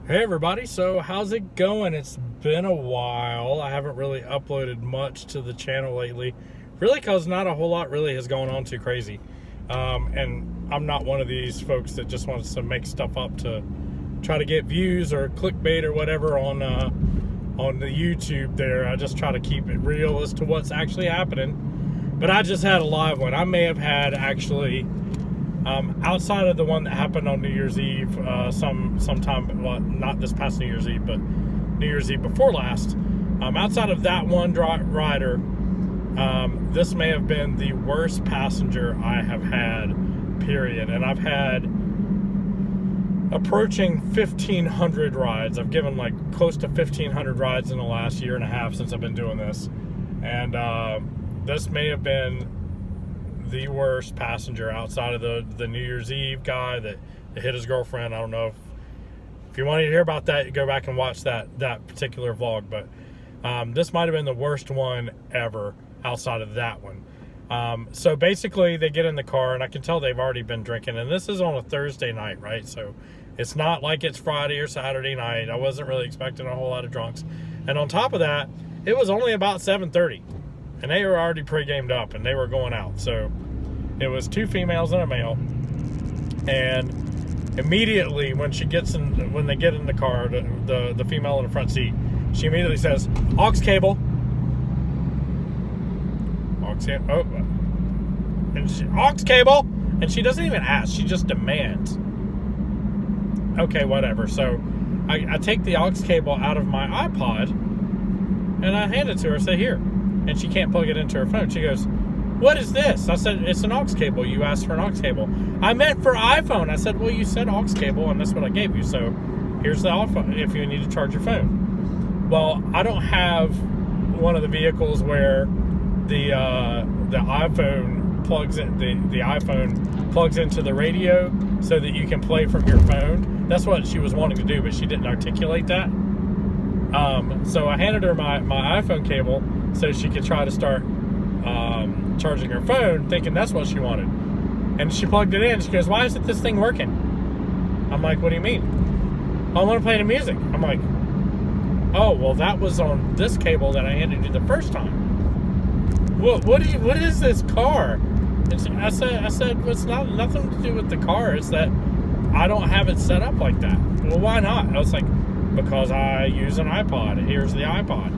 Hey everybody, so how's it going? It's been a while. I haven't really uploaded much to the channel lately, really because not a whole lot really has gone on too crazy. And I'm not one of these folks that just wants to make stuff up to try to get views or clickbait or whatever on the YouTube there. I just try to keep it real as to what's actually happening. But I just had a live one. I may have had actually outside of the one that happened on New Year's Eve, sometime, well, not this past New Year's Eve, but New Year's Eve before last. Outside of that one rider, this may have been the worst passenger I have had, period. And I've had approaching 1,500 rides. I've given like close to 1,500 rides in the last year and a half since I've been doing this. And this may have been the worst passenger outside of the New Year's Eve guy that hit his girlfriend. I don't know if you want to hear about that, go back and watch that particular vlog. But this might have been the worst one ever outside of that one. So basically they get in the car, and I can tell they've already been drinking. And this is on a Thursday night, right? So it's not like it's Friday or Saturday night. I wasn't really expecting a whole lot of drunks. And on top of that, it was only about 7:30. And they were already pre-gamed up, and they were going out. So it was two females and a male. And immediately when they get in the car, the female in the front seat, she immediately says, "Aux cable." Aux cable. And she doesn't even ask. She just demands. Okay, whatever. So I take the aux cable out of my iPod, and I hand it to her. I say, "Here." And she can't plug it into her phone. She goes, "What is this?" I said, "It's an aux cable. You asked for an aux cable." "I meant for iPhone." I said, "Well, you said aux cable, and that's what I gave you. So here's the iPhone if you need to charge your phone." Well, I don't have one of the vehicles where the iPhone plugs in, the iPhone plugs into the radio so that you can play from your phone. That's what she was wanting to do, but she didn't articulate that. So I handed her my iPhone cable so she could try to start charging her phone, thinking that's what she wanted. And she plugged it in. She goes, "Why isn't this thing working?" I'm like, "What do you mean?" "I want to play the music." I'm like, "Oh, well, that was on this cable that I handed you the first time." What is this car? And I said, "Well, it's nothing to do with the car. It's that I don't have it set up like that." "Well, why not?" I was like, "Because I use an iPod. Here's the iPod."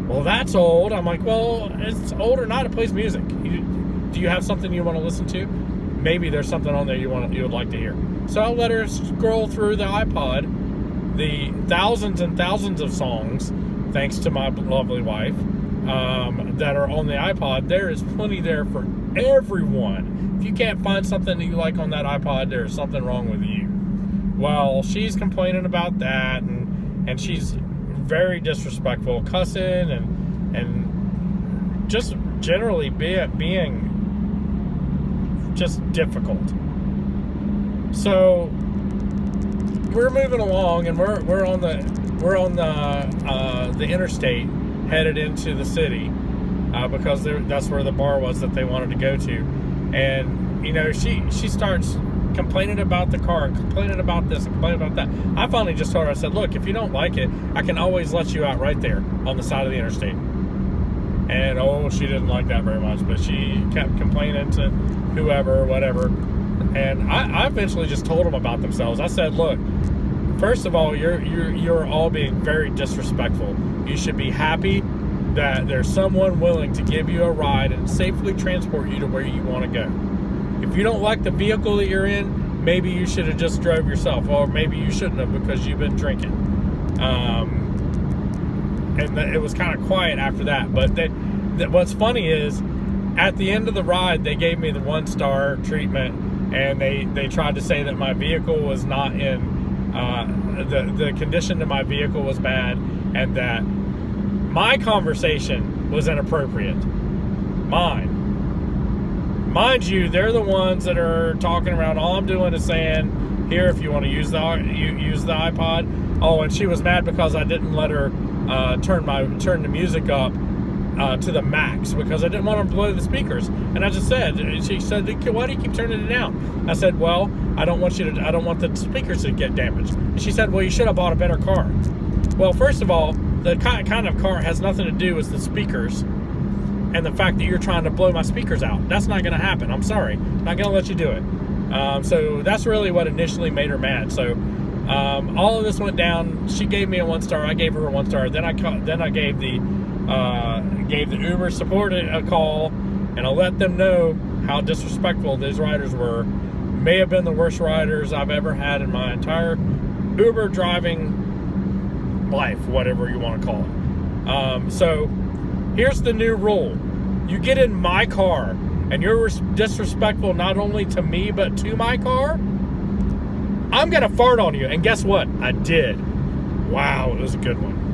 "Well, that's old." I'm like, "Well, it's old or not, it plays music. Do you have something you want to listen to? Maybe there's something on there you would like to hear." So I'll let her scroll through the iPod, the thousands and thousands of songs, thanks to my lovely wife, that are on the iPod. There is plenty there for everyone. If you can't find something that you like on that iPod, there's something wrong with you. Well, she's complaining about that, and she's very disrespectful, cussing and just generally being just difficult. So we're moving along, and we're on the interstate headed into the city because that's where the bar was that they wanted to go to. And you know, she starts complaining about the car, complaining about this, and complaining about that. I finally just told her, I said, "Look, if you don't like it, I can always let you out right there on the side of the interstate." And she didn't like that very much, but she kept complaining to whoever, whatever. And I eventually just told them about themselves. I said, "Look, first of all, you're all being very disrespectful. You should be happy that there's someone willing to give you a ride and safely transport you to where you want to go. If you don't like the vehicle that you're in, maybe you should have just drove yourself, or maybe you shouldn't have because you've been drinking." And it was kind of quiet after that. But what's funny is, at the end of the ride, they gave me the 1-star treatment, and they tried to say that my vehicle was not in the condition that my vehicle was bad, and that my conversation was inappropriate. Mind you, they're the ones that are talking around. All I'm doing is saying, "Here, if you want to use the iPod." Oh, and she was mad because I didn't let her turn the music up to the max because I didn't want to blow the speakers. And I just said, she said, why do you keep turning it down? I said, well, I don't want the speakers to get damaged. And she said, well, you should have bought a better car. Well, first of all, the kind of car has nothing to do with the speakers and the fact that you're trying to blow my speakers out. That's not going to happen. I'm sorry. Not going to let you do it. So that's really what initially made her mad. So all of this went down. She gave me a 1 star. I gave her a 1 star. Then I gave the Uber support a call, and I let them know how disrespectful these riders were. May have been the worst riders I've ever had in my entire Uber driving life, whatever you want to call it. So here's the new rule. You get in my car and you're disrespectful not only to me but to my car, I'm gonna fart on you. And guess what? I did. Wow, it was a good one.